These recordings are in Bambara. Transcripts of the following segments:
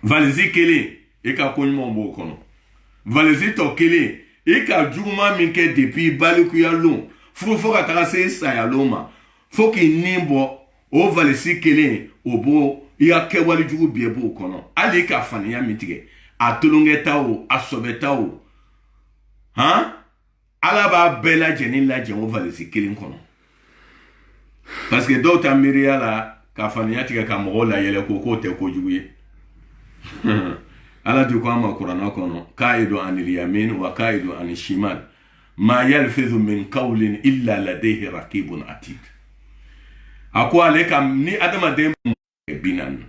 valise kelen e ka ko ɲuman b'o kɔnɔ valise tɔ kelen e ka juguman min kɛ depuis balikuya lon fo ka taga se sayalon ma fo k'i nin bɔ o valise kelen o b'o i ka kɛwale jugu bɛɛ b'o kɔnɔ hali i ka faniya min tigɛ a tolonkɛta o a sɔbɛta o han ala b'a bɛɛ lajɛlen lajɛ o valise kelen kɔnɔ parce que dɔw ta miiriya la ka faniya tigɛ ka mɔgɔw layɛlɛ k'o tɛ kojugu ye ala di ko an ma kuranna kɔnɔ kaidu anil yamin wa kaidu anil shimal ma yalfizu min qawlin illa ladayhi raqibun atid a ko ale ka ni adamaden binan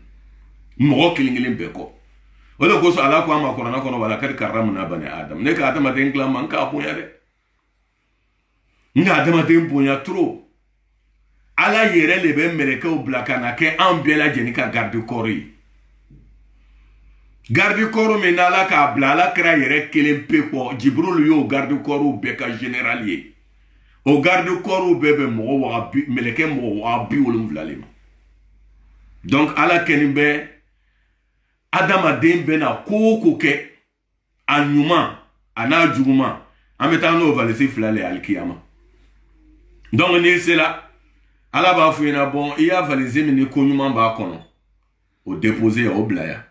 mɔgɔ kelen bɛɛ kɔ o de kosɔn ala ko an ma kuranna kɔnɔ wala kadi karramna bani adam ne ka adamaden dilan man k'a bonya dɛ n ka adamaden bonya trop ala yɛrɛ de bɛ mɛlɛkɛw bila ka na kɛ an bɛɛ lajɛlen ka garde corps ye garde corps min n'ala k'a bila ala kɛra yɛrɛ kelen pe kɔ jibril y'o garde corps bɛɛ ka général ye o garde corps bɛɛ bɛ mɛlɛkɛ mɔgɔ 70,000 ma donc ala kɛnin bɛ adamaden bɛ na ko o ko kɛ a ɲuman a n'a juguman an bɛ taa n'o valise 2 le alikiyama donc n'i sera ala b'a fɔ ɲɛna bon i y'a valise min ni ko ɲuman b'a kɔnɔ o déposer o bila yan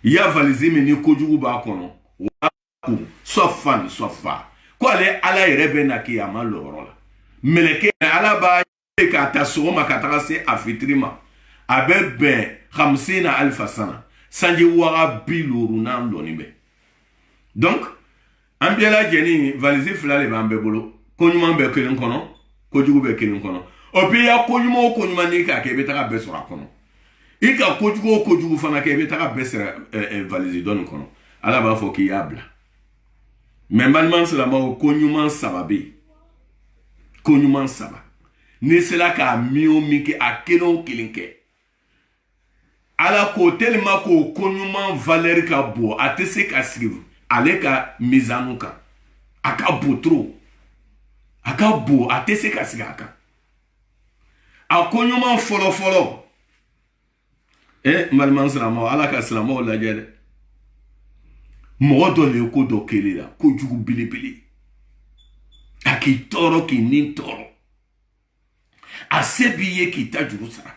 i y'a valise min ni kojugu b'a kɔnɔ o b'a kun sɔfa ko ale ala yɛrɛ bɛ na k'i a ma lɔrɔ la mɛlɛkɛ ala b'a ye k'a ta sɔgɔma ka taga se a fitiri ma a bɛ bɛn 50,000 sana sanji 50,000 dɔɔnin bɛ donc an bɛɛ lajɛlen valise 2 de b'an bɛɛ bolo ko ɲuman bɛ kelen kɔnɔ kojugu bɛ kelen kɔnɔ o puis ya ko ɲuman o ko ɲuman n'i k'a kɛ i bɛ taga bɛɛ sɔrɔ a kɔnɔ i ka kojugu o kojugu fana kɛ i bɛ taga bɛɛ sɔrɔ valise dɔ nin kɔnɔ ala b'a fɔ k'i y'a bila mais n balima silamɛw ko ɲuman 3 bɛ yen ko ɲuman 3 n'i sera k'a min o min kɛ a kelen o kelen kɛ ala ko tellement ko ko ɲuman valeur ka bon a tɛ se ka sigi ale ka mizanu kan a ka bon trop a ka bon a tɛ se ka sigi a kan a ko ɲuman fɔlɔ n balima silamɛw ala ka silamɛw lajɛ dɛ mɔgɔ dɔ le ye ko dɔ kɛlen la kojugu belebele a k'i tɔɔrɔ k'i ni tɔɔrɔ a se b'i ye k'i ta juru sara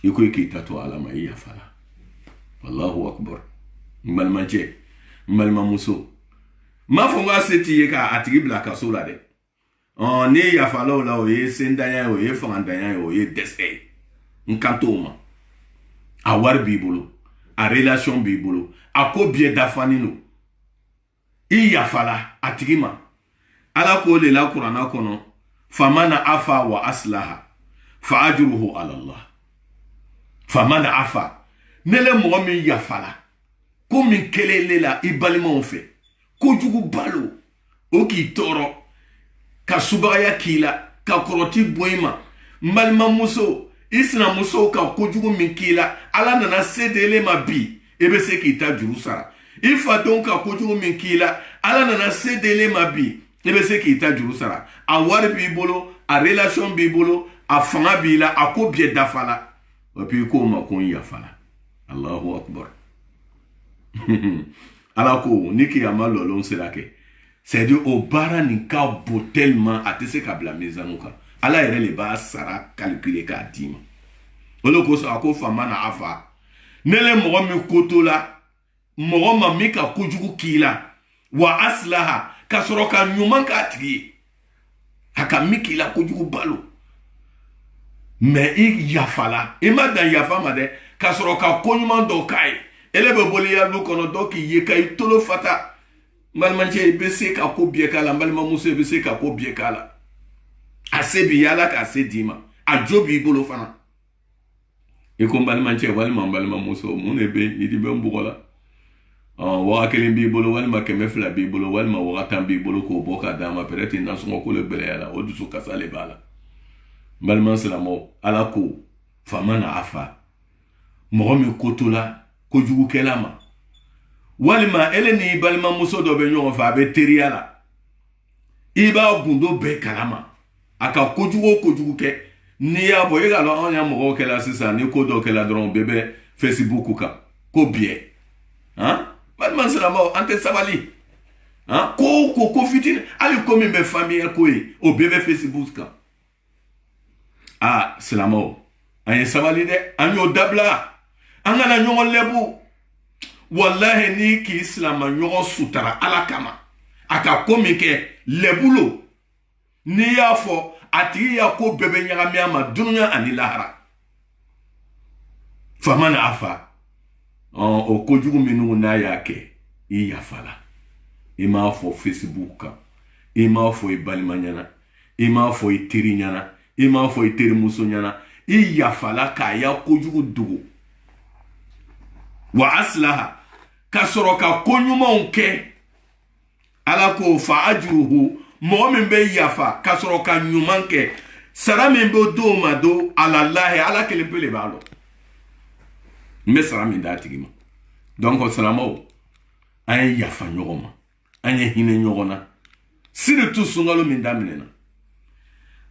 i ko k'i ta to ala ma i yafa la wallahu akbar n balimacɛ n balimamuso m'a fɔ n k'a se t'i ye k'a tigi bila kaso la dɛ n'i yafala o la o ye sendanya ye o ye fangandanya ye o ye dɛsɛ ye n kan t'o ma a wari b'i bolo a relation b'i bolo a ko bɛɛ dafalen don i yafala a tigi ma ala ko de la kuranna kɔnɔ famana afa wa aslaha fa ajruhu ala Allah famana afa ne le mɔgɔ min yafala ko min kɛlen la i balimaw fɛ kojugu balo o k'i tɔɔrɔ ka subagaya k'i la ka kɔrɔti bɔ i ma n balimamuso i sinamuso ka kojugu min k'i la ala nana se d'ele ma bi e bɛ se k'i ta juru sara i fadenw ka kojugu min k'i la ala nana se d'ele ma bi e bɛ se k'i ta juru sara a wari b'i bolo a relation b'i bolo a fanga b'i la a ko bɛɛ dafa la et puis ko ma ko n yafa la allahu akbar ala ko ni kiyama lɔlɔn sera kɛ c'est dire o baara nin ka bon tellement a tɛ se ka bila mizanu kan ala yɛrɛ le b'a sara calculer k'a d'i ma o de kosɔn a ko fama na afa ne le mɔgɔ min ko to la mɔgɔ ma min ka kojugu k'i la wa aslaha ka sɔrɔ ka ɲuman k'a tigi ye a ka min k'i la kojugu balo mais i yafala i ma dan yafa ma dɛ ka sɔrɔ ka ko ɲuman dɔ k'a ye ele bɛ boli yalu kɔnɔ dɔ k'i ye ka i tolo fata n balimacɛ i bɛ se ka ko bɛɛ k'a la n balimamuso i bɛ se ka ko bɛɛ k'a la a se b'i ye ala k'a se d'i ma a jo b'i bolo fana i ko n balimacɛ walima n balimamuso mun de bɛ i bɛ n bugɔ la waga kelen b'i bolo walima 200 b'i bolo walima waga 10 b'i bolo k'o bɔ k'a d'a ma peut-être nasɔngɔ ko le gɛlɛya la o dusu kasa le b'a la n balima silamɛw ala ko fama na afa mɔgɔ min ko to la kojugukɛla ma walima ele ni balimamuso dɔ bɛ ɲɔgɔn fɛ a bɛ teriya la i b'a gundo bɛɛ kalama a ka kojugu o kojugu kɛ n'i y'a bɔ e ka dɔn anw ya mɔgɔw kɛla sisan ni ko dɔ kɛla dɔrɔn bɛɛ bɛ Facebook ka ko bien hein balman salama ante sabali hein ko fitine ali ko min be famille ko yi o bebe Facebook ka ah salama an sabali de an yo dabla an gana ɲɔgɔn lebu wallahi ni ki islama ɲɔgɔn sutara ala kama aka ko min kɛ lebulo ni y'a fɔ a tigi y'a ko bɛɛ bɛ ɲagami a ma dunuya ani lahara fama na afa o kojugu minnu n'a y'a kɛ i yafala i m'a fɔ Facebook kan i m'a fɔ i balima ɲɛna i m'a fɔ i teri ɲɛna i m'a fɔ i terimuso ɲɛna i yafala k'a y'a kojugu dogo wa aslaha ka sɔrɔ ka ko ɲumanw kɛ ala ko fa ajruhu mɔgɔ min bɛ yafa ka sɔrɔ ka ɲuman kɛ sara min bɛ d'o ma do alallahi ala kelen pe de b'a dɔn n bɛ sara min d'a tigi ma donc salamaw an ye yafa ɲɔgɔn ma an ye hinɛ ɲɔgɔn na surtout sunkalo min daminɛna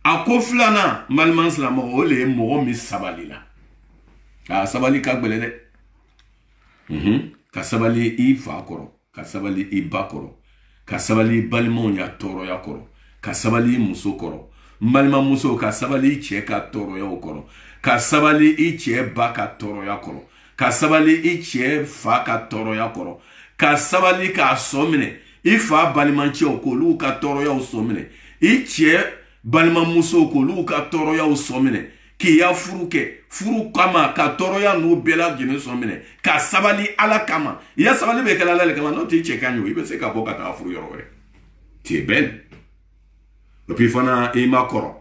a ko filanan maliman salamaw o de ye mɔgɔ min sabalila a sabali ka gɛlɛn dɛ ka sabali i fa kɔrɔ ka sabali i ba kɔrɔ ka sabali i balimaw ya tɔɔrɔya kɔrɔ ka sabali i muso kɔrɔ balimamuso ka sabali i cɛ ka tɔɔrɔyaw kɔrɔ ka sabali i cɛ ba ka tɔɔrɔya kɔrɔ ka sabali i cɛ fa ka tɔɔrɔya kɔrɔ ka sabali k'a sɔ minɛ i fa balimacɛw k'olu ka tɔɔrɔyaw sɔ minɛ i cɛ balimamuso k'olu ka tɔɔrɔyaw sɔ minɛ k'i ya furu kɛ furu kama ka tɔɔrɔya n'u bɛɛ lajɛlen sɔn minɛ ka sabali ala kama i ya sabali bɛ kɛ ala le kama n'o t'i cɛ kan ye i bɛ se ka bɔ ka taa furu yɔrɔ wɛrɛ tu es belle et puis fana i ma kɔrɔ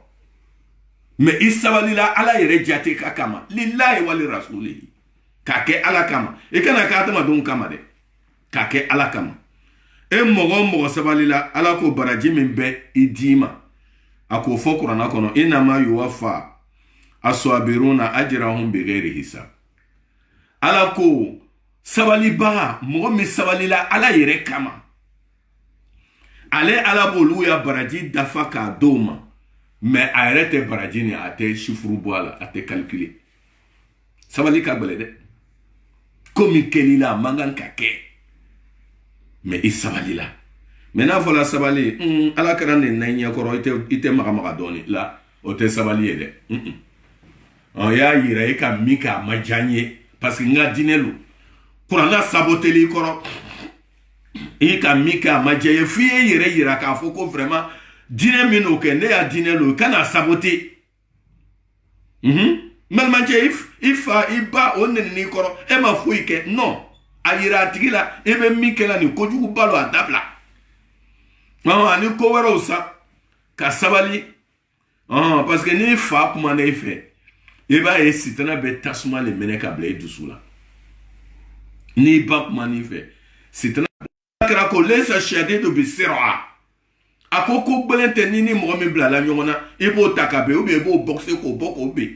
mais i sabalila ala yɛrɛ jate ka kama lillahi wali rasulihi k'a kɛ ala kama i kana kɛ adamadenw kama dɛ k'a kɛ ala kama e mɔgɔ o mɔgɔ sabalila ala ko baraji min bɛ i d'i ma a k'o fɔ kuranna kɔnɔ inama yuwafa aswabiruna ajrahum bighairi hisab ala ko sabalibaga mɔgɔ min sabalila ala yɛrɛ kama ale ala b'olu ya baraji dafa k'a d'o ma mais a yɛrɛ tɛ baraji ni a tɛ chiffre bɔ a la a tɛ calculer sabali ka gɛlɛn dɛ ko min kɛlila a man kan ka kɛ mais i sabalila mais n'a fɔla sabali ala kɛra nin na i ɲɛkɔrɔ i tɛ magamaga dɔɔni la o tɛ sabali ye dɛ y'a yira i ka min kɛ a ma diya n ye parce que n ka diinɛ lo kuranna saboteli i kɔrɔ i ka min kɛ a ma diya ye f'i ye yɛrɛ yira k'a fɔ ko vraiment diinɛ min n'o kɛ ne y'a diinɛ lo i kana saboter balimacɛ i fa i ba o nenini i kɔrɔ e ma foyi kɛ non a yira a tigi la e bɛ min kɛla nin kojugu ba lo a dabila ani ko wɛrɛw sa ka sabali parce que n'i fa kumana i fɛ i b'a ye sitana bɛ tasuma le minɛ ka bila i dusu la n'i ba kumana i fɛ sitana kɛra ko laysa shadidu bisir'a a ko ko gbɛlɛn tɛ ni mɔgɔ min bilala ɲɔgɔn na i b'o ta ka ben ou bien i b'o boxer k'o bɔ k'o ben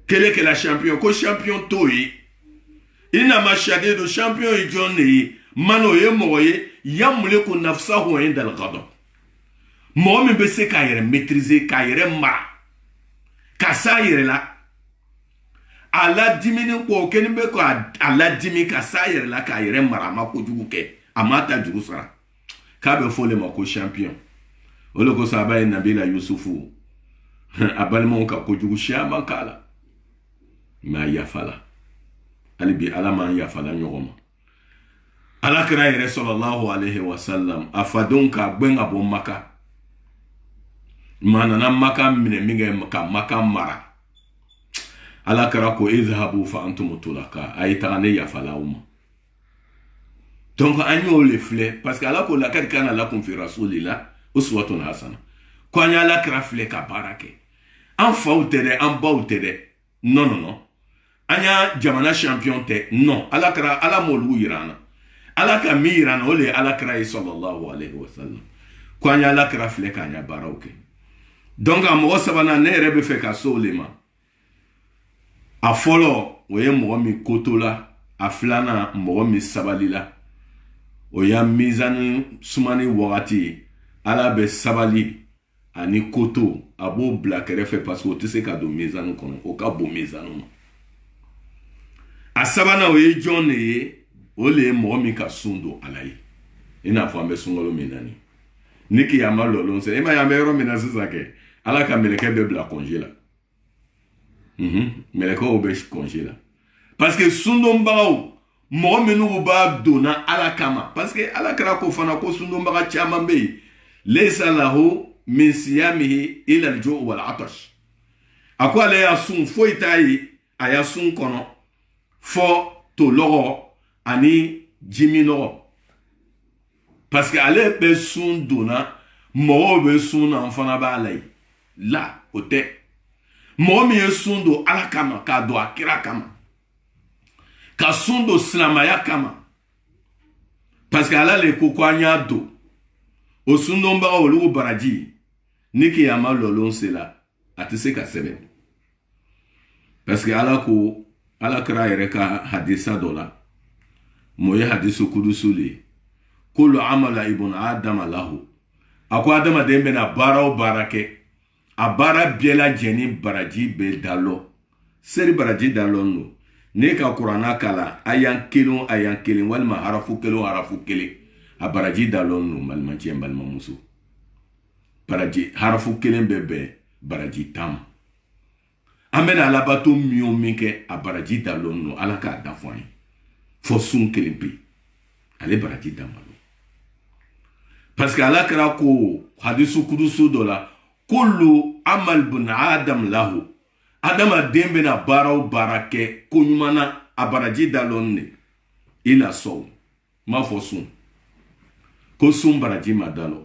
kele kɛla champion ko champion t'o ye i na ma shadidu champion ye jɔn de ye man o ye mɔgɔ ye yamuliku nafsahu inda al-ghadab mɔgɔ min bɛ se k'a yɛrɛ maîtriser k'a yɛrɛ mara ka s'a yɛrɛ la a ladimini kɔ o kɛlen bɛ k'a ladimi ka s'a yɛrɛ la k'a yɛrɛ mara a ma kojugu kɛ a ma ta juru sara k'a bɛ fɔ o de ma ko champion o de kosɔn a b'a ye Nabila Yusufu a balimaw ka kojugu caman k'a la mais a yafala hali bi ala m'an yafala ɲɔgɔn ma ala kira yɛrɛ sallallahu alaihi wa sallam a fadenw k'a gbɛn ka bɔ Maka ma nana Maka minɛ min kɛ ka Maka mara ala kira ko izhabu fa antum tulaka a ye taga ne yafala aw ma donc an y'o le filɛ parce que ala ko lakad kana lakum fi rasulillah uswatun hasana ko an ye ala kira filɛ ka baara kɛ an faw tɛ dɛ an baw tɛ dɛ non non non an y'a jamana champion tɛ non ala kira ala m'olu yira an na ala ka min yira an na o de ye ala kira ye sallallahu alaihi wa sallam ko an ye ala kira filɛ k'an ya baaraw kɛ donc a mɔgɔ sabanan ne yɛrɛ bɛ fɛ ka se o le ma a fɔlɔ o ye mɔgɔ min kotola a filanan mɔgɔ min sabalila o y'a mizani sumani wagati ala bɛ sabali ani koto a b'o bila kɛrɛfɛ parce que o tɛ se ka don mizani kɔnɔ o ka bon mizani ma a sabana o ye jɔn de ye o le ye mɔgɔ min ka sun don ala ye i n'a fɔ an bɛ sunkalo min na ni ni kiyama lɔlɔn sera i ma ye an bɛ yɔrɔ min na sisan kɛ ala ka mɛlɛkɛ bɛ bila congé la mɛlɛkɛw bɛ congé la parce que sundonbagaw mɔgɔ minnu b'a donna ala kama parce que ala kɛra ko fana ko sundonbaga caman bɛ yen leisa lahu min siyamihi ila al-ju' wal atash a ko ale y'a sun foyi t'a ye a y'a sun kɔnɔ fɔ to lɔgɔ ani jimi nɔgɔ parce que ale bɛ sun donna mɔgɔw bɛ sun na fana b'a la ye la o tɛ mɔgɔ min ye sun don ala kama k'a don a kira kama ka sun don silamaya kama parce que ala le ko an y'a don o sundonbaga olu baraji ni kiyama lɔlɔn sela a tɛ se ka sɛbɛn parce que ala ko ala kira yɛrɛ ka hadisa dɔ la mo ye hadisu kudusu le kullu amala ibn adama lahu a ko adamaden bɛna baara o baara kɛ a baara bɛɛ lajɛlen baraji bɛ dalɔ seri baraji dalɔn no ne ka kuranna kala ayan kelen walima harafu kelen a baraji dalɔn no balimacɛ balimamuso baraji harafu kelen bɛ bɛn baraji 10 an bɛna alabato min kɛ a baraji dalɔn no ala k'a da fɔ an ye fɔ sun kelen pe ale baraji damalo parce que ala kɛra ko hadisu kudusu dɔ la kullu amal bun adam lahu adamaden bɛna baara o baara kɛ ko ɲuman na a baraji dalɔn ne ila sɔw m'a fɔ sun ko sun baraji ma dalɔ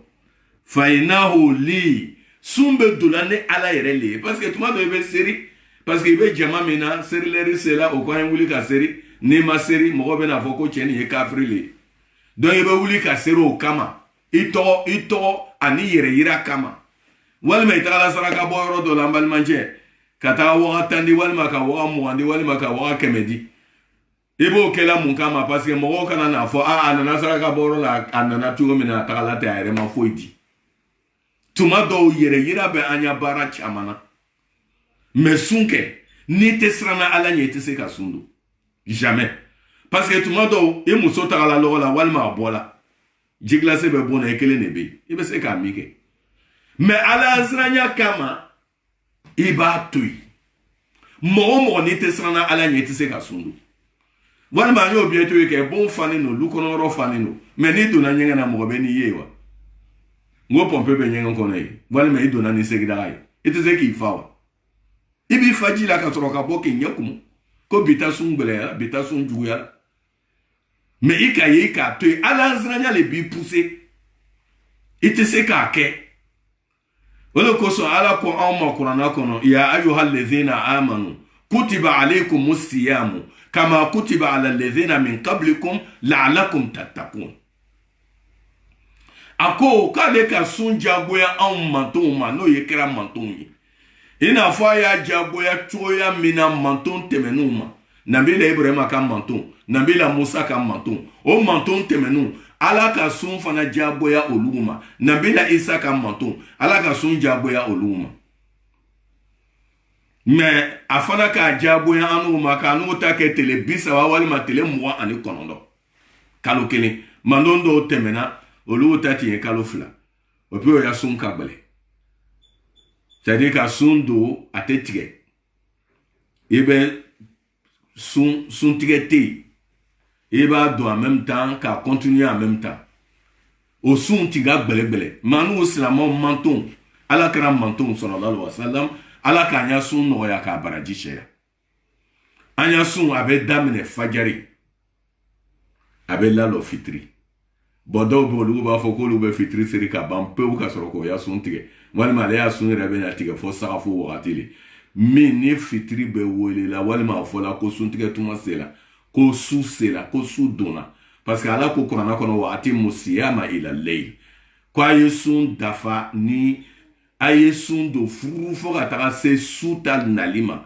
fainahu li sun bɛ dola ni ala yɛrɛ le ye parce que tuma dɔ i bɛ seri parce que i bɛ jama min na serilɛri sera o k'an ye wuli ka seri n'i ma seri mɔgɔ bɛna fɔ ko cɛ nin ye kafiri le ye donc i bɛ wuli ka seri o kama i tɔgɔ ani yɛrɛ yira kama walima i tagala saraka bɔ yɔrɔ dɔ la an balimacɛ ka taga waga 10 di walima ka waga 20 di walima ka waga 100 di i b'o kɛla mun kama parce que mɔgɔw kana n'a fɔ a nana saraka bɔ yɔrɔ la a nana cogo min na a tagala tɛ a yɛrɛ ma foyi di tuma dɔw yɛrɛ yira bɛ an ɲa baara caman na mais sun kɛ n'i tɛ siranna ala ɲɛ i tɛ se ka sun don jamais parce que tuma dɔw i muso tagala lɔgɔ la walima a bɔla ji glacé bɛ bɔn na i kelen de bɛ yen i bɛ se k'a min kɛ mais ala siranya kama i b'a to yen mɔgɔ n'i tɛ siranna ala ɲɛ i tɛ se ka sun don walima an y'o bientôt ye kɛ bon fanen no lu kɔnɔ yɔrɔ fanen no mais n'i donna ɲɛgɛn na mɔgɔ bɛ n'i ye wa n ko pompe bɛ ɲɛgɛn kɔnɔ ye walima i donna ni segidaga ye i tɛ se k'i fa wa i b'i fa ji la ka sɔrɔ ka bɔ k'i ɲɛ kumu ko bi ta sun gbɛlɛyara bi ta sun juguyara mais i ka ye k'a to yen ala siranya le b'i pousser i tɛ se k'a kɛ o de kosɔn ala ko anw ma kuranna kɔnɔ ya ayyuhal lezina amanu kutiba alaykumus siyamu kama kutiba ala lezina min qablikum la'allakum tattaqun a ko k'ale ka sun jagoya anw mantonw ma n'o ye kɛra mantonw ye i n'a fɔ a y'a jagoya cogoya min na manton tɛmɛnenw ma nabila ibrahima ka manton nabila musa ka manton o manton tɛmɛnenw ala ka sun fana jagoya olu ma nabila isa ka manton ala ka sun jagoya olu ma mais a fana k'a jagoya anu ma ka n'u ta kɛ tele 30 walima tele 29 kalo kelen manton dɔw tɛmɛna olu ta ti ye kalo 2 o pe o ya sun ka gbɛlɛ c'est-à-dire ka sun do a tɛ tigɛ i bɛ sun tigɛ tɛ i b'a don en même temps ka continuer en même temps o sun tiga gbɛlɛ mais n'u silamɛw manton ala kɛra manton sallallahu alaihi wasallam ala k'an ya sun nɔgɔya k'a baraji cɛya an ya sun a bɛ daminɛ fajari a bɛ lalɔ fitiri bon dɔw bɛ olu b'a fɔ k'olu bɛ fitiri seri ka ban pewu ka sɔrɔ k'o ya sun tigɛ walima ale ya sun yɛrɛ bɛ na tigɛ fɔ sagafo wagati le min ni fitiri bɛ wele la walima a fɔla ko sun tigɛ tuma sera ko su sera ko su donna parce que ala ko kuranna kɔnɔ wagati musiyama ila layl ko a ye sun dafa ni a ye sun don furu fɔ ka taga se su ta nali ma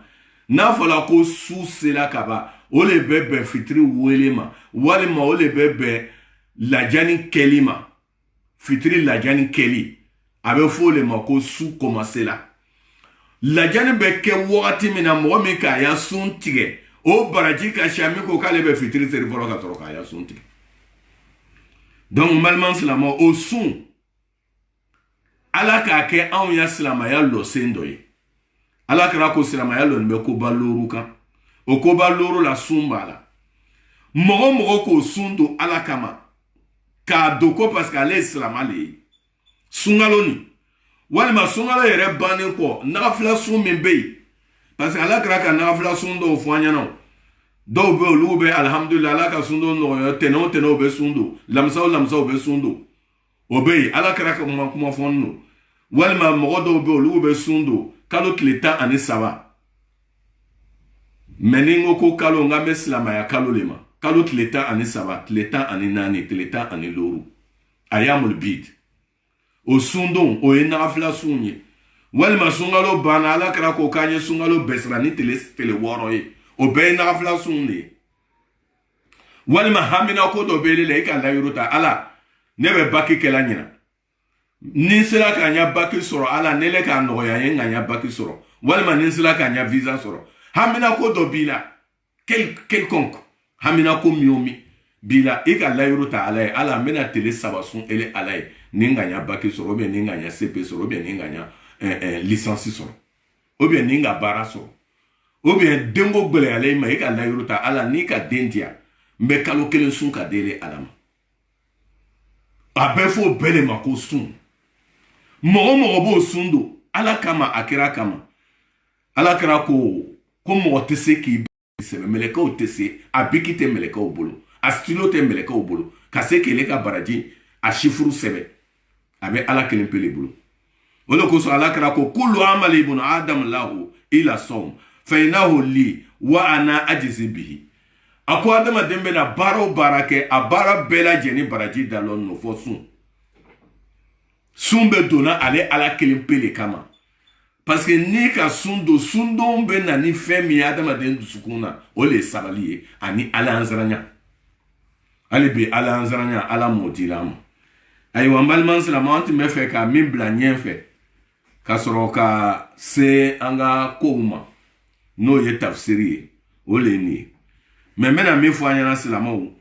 n'a fɔla ko su sera ka ban o le bɛ bɛn fitiri wele ma walima o le bɛ bɛn lajani kɛli ma fitiri lajani kɛli a bɛ fɔ o le ma ko su commencé la lajani bɛ kɛ wagati min na mɔgɔ min k'a ya sun tigɛ o baraji ka shami ko k'ale bɛ fitiri seri fɔlɔ ka sɔrɔ k'a ya sun tigɛ donc malima silama o sun ala k'a kɛ anw ya silamaya lɔsen dɔ ye ala kɛra ko silamaya lɔni bɛ koba looru kan o koba looru la sun b'a la mɔgɔ mɔgɔ k'o sun don ala kama k'a don ko parce que ale ye silama le ye sunkalo ni walima sunkalo yɛrɛ bannen kɔ nagafila sun min bɛ yen parce que ala kɛra ka nagafila sun dɔw fɔ an ɲɛna dɔw bɛ olu bɛ alhamdulillah ala ka sun dɔw nɔgɔya tɛnɛn o tɛnɛn o bɛ sun don lamisa o lamisa o bɛ sun don o bɛ yen ala kɛra ka kuma fɔ no walima mɔgɔ dɔw bɛ olu bɛ sun don kalo tile 13 mɛ ni n ko ko kalo n k'an bɛ silamaya kalo le ma kalo tile 13 tile 14 tile 15 ayamul bid o sun don o ye nagafila sun ye walima sunkalo banna ala kɛra ko k'an ye sunkalo bɛsira ni tile 6 ye o bɛɛ ye nagafila sun de ye walima hamina ko dɔ bɛ la i ka layiru ta ala ne bɛ baki kɛla ɲina ni sera ka ɲa baki sɔrɔ ala ne le k'a nɔgɔya ye n ka ɲa baki sɔrɔ walima ni sera ka ɲa visa sɔrɔ hamina ko dɔ b'i la quelconque hamina ko mi o mi b'i la i ka layiru ta ala ye ala n bɛna tile 3 sun ele ala ye ni n ka ɲa baki sɔrɔ ni n ka ɲa CP sɔrɔ ni n ka ɲa licence sɔrɔ ni n ka baara sɔrɔ denko gwɛlɛyalen ma i ka layiru ta ala n'i ka den diya n bɛ kalo 1 sun ka dele ala ma a bɛ fɔ bɛɛ le ma ko sun mɔgɔ mɔgɔ b'o sun don ala kama a kɛra kama ala kɛra ko mɔgɔ tɛ se k'i sɛbɛ mɛlɛkɛw tɛ se a biki tɛ mɛlɛkɛw bolo a stylo tɛ mɛlɛkɛw bolo ka se k'ele ka baraji a shifuru sɛbɛ a bɛ ala kelen pele bolo o de kosɔn ala kɛra ko kullu amali ibn adam lahu ila sawm fa innahu li wa ana ajzi bihi a ko adamaden bɛna baara o baara kɛ a baara bɛɛ lajɛlen baraji dalon no fɔ sun bɛ donna ale ala kelen pele kama parce que ni ka sun don bɛ na ni fɛn min ye adamaden dusukun na o le ye sabali ye ani ala anzaranya ale bi ala anzaranya ala m'o dila ma ayiwa n balima silamɛ an tun bɛ fɛ ka min bila ɲɛfɛ ka sɔrɔ ka se an ka kow ma n'o ye tafsiri ye o le ye nin ye mɛ n bɛna min fɔ an ɲɛna silamɛw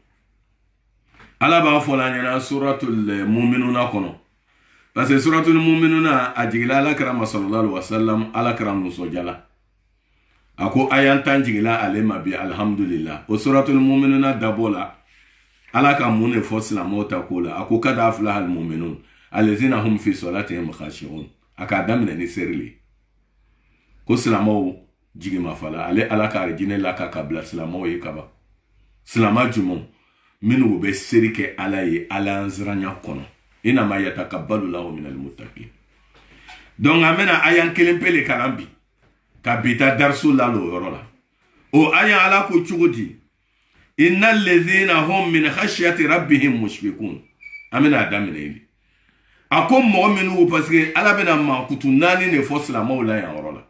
ala b'a fɔ an ɲɛna suratul muminuna kɔnɔ parce que suratul muminuna a jigila ala kɛra sallallahu alaihi wasallam ala kɛra musojala a ko ayan tan jigila ale ma bi alhamdulillah o suratul muminuna dabɔ la ala ka mun de fɔ silamɛw ta ko la a ko kad aflaha almuminun allazina hum fi salatihim khashi'un a k'a daminɛ ni serili ko silamɛw jigima fala ale ala ka arijinɛ la ka bila silamɛw ye kaba silama jumɛn minnu bɛ seri kɛ ala ye ala anziranya kɔnɔ inama yatakabbalu lahu minal muttaqin donc an bɛna ayan kelen pele kalan bi ka bita darsu la lo yɔrɔ la o ayan ala ko cogo di innal ladhina hum min khashyati rabbihim mushfiqun an bɛna daminɛ yen a ko mɔgɔ minnu parce que ala bɛna mankutu 4 de fɔ silamɛw la yan yɔrɔ la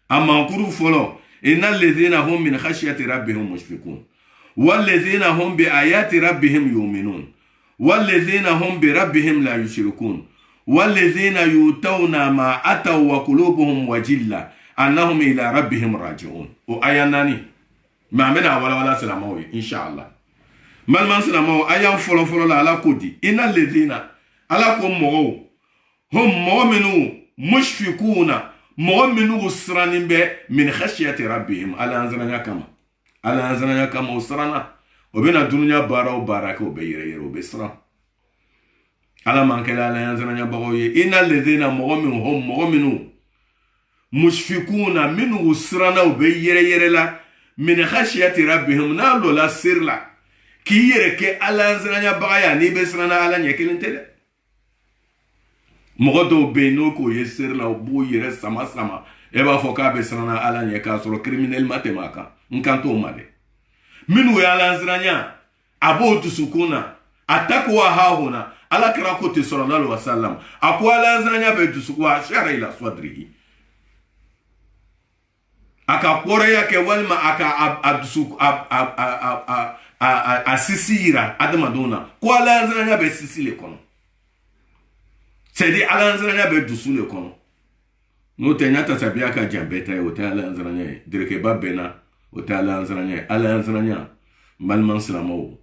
a mankuru fɔlɔ innal ladhina hum min khashyati rabbihim mushfiqun wal ladhina hum bi ayati rabbihim yu'minun والذين هم بربهم لا يشركون والذين يؤتون ما أتوا وقلوبهم وجلة أنهم إلى ربهم راجعون وآياناني ما منا ولا سلاموي إن شاء الله ما المن سلامو آيان فلو لا على كودي إن الذين على كم هم مؤمنون مشفقون مؤمنون سرانين من خشية ربهم على أنزلنا كما وسرانا وبين الدنيا بارا وبارك وبيرير وبسرا على ما كان على ينزلنا بقوي إن الذين مؤمنون مشفقون منه سرنا وبيرير لا من خشية ربهم نالو لا سر لا كي يرك على ينزلنا بقايا نبسرنا على يكلن تلا مغدو بينوكو يسر لا وبو يرس سما eba foka besrana ala nyeka soro criminel matemaka nkanto made minu ya lanzranya abo tusukuna atakwa hauna ala kirako te sallallahu alaihi wasallam akwa lanzranya be tusukwa shara ila swadrihi aka pore yake walma aka abdusuk asisira adamadona kwa lanzranya be sisile kono c'est-à-dire alanzranya be dusule kono no tenya tasabia ka jambeta yo ta alanzranya direke babena o tɛ ala ɲanzaranya ala ɲanzaranya balima silamɛw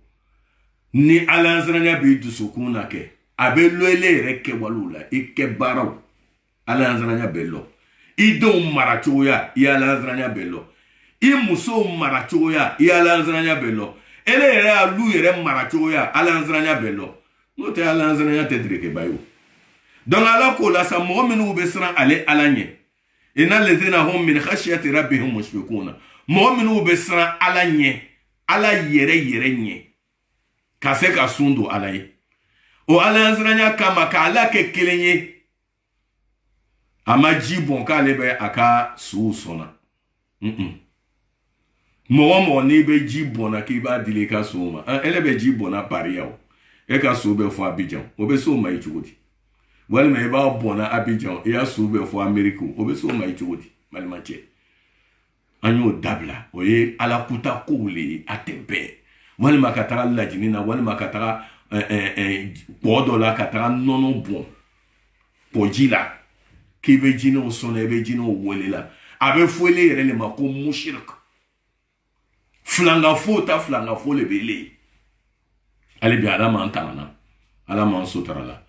ni ala ɲanzaranya b'i dusukun na kɛ a bɛ lɔle yɛrɛ kɛwalew la i kɛ baaraw ala ɲanzaranya bɛ lɔ i denw mara cogoya i ala ɲanzaranya bɛ lɔ i musow mara cogoya i ala ɲanzaranya bɛ lɔ ele yɛrɛ a lu yɛrɛ mara cogoya ala ɲanzaranya bɛ lɔ n'o tɛ ala ɲanzaranya tɛ dirikeba ye o donc ala k'o la sa mɔgɔ minnu bɛ siran ale ala ɲɛ inna lezina hum min khashyati rabbihim mushfiquna mɔgɔ minnu bɛ siran ala ɲɛ ala yɛrɛ ɲɛ ka se ka sun don ala ye o ala ɲanzaranya kama ka ala kɛ kelen ye a ma ji bɔn k'ale bɛ a ka suw sɔnna mɔgɔ n'i bɛ ji bɔnna k'i b'a dili i ka suw ma ele bɛ ji bɔnna pariya o e ka su bɛ fɔ Abidjan o bɛ s'o ma ye cogo di walima i b'a bɔnna Abidjan i y'a su bɛ fɔ Ameriki o bɛ s'o ma ye cogo di balima cɛ an y'o dabila o ye ala kuta kow le ye a tɛ bɛɛ walima ka taga lajini na walima ka taga kɔ dɔ la ka taga nɔnɔ bɔn pɔji la k'i bɛ jinɛw sɔnna i bɛ jinɛw wele la a bɛ fɔle yɛrɛ le ma ko mushirik filangafo ta filangafo le bɛ le ale bi ala man tangana ala man sotara la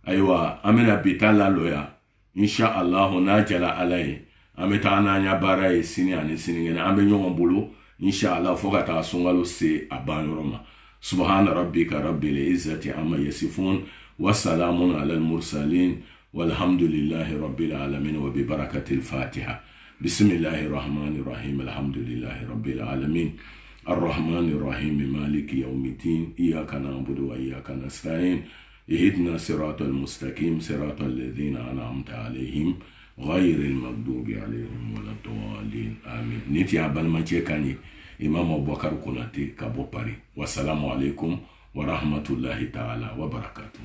ayiwa an bɛna bi ta la lɔya insha Allah n'a jala ala ye an bɛ taa n'an ya baara ye sini ani sinikɛnɛ an bɛ ɲɔgɔn bolo insha Allah fo ka taa sunkalo se a ban yɔrɔ ma subhana rabbika rabbil izzati amma yasifun wa salamun alal mursalin walhamdulillahi rabbil alamin wa bi barakatil fatiha bismillahir rahmanir rahim alhamdulillahi rabbil alamin الرحمن الرحيم مالك يوم الدين إياك نعبد وإياك نستعين اهدنا الصراط المستقيم صراط الذين أنعمت عليهم غير المغضوب عليهم ولا الضالين آمين نتي أبان ما تيكاني إمام أبو بكر كوناتي كابو باري والسلام عليكم ورحمة الله تعالى وبركاته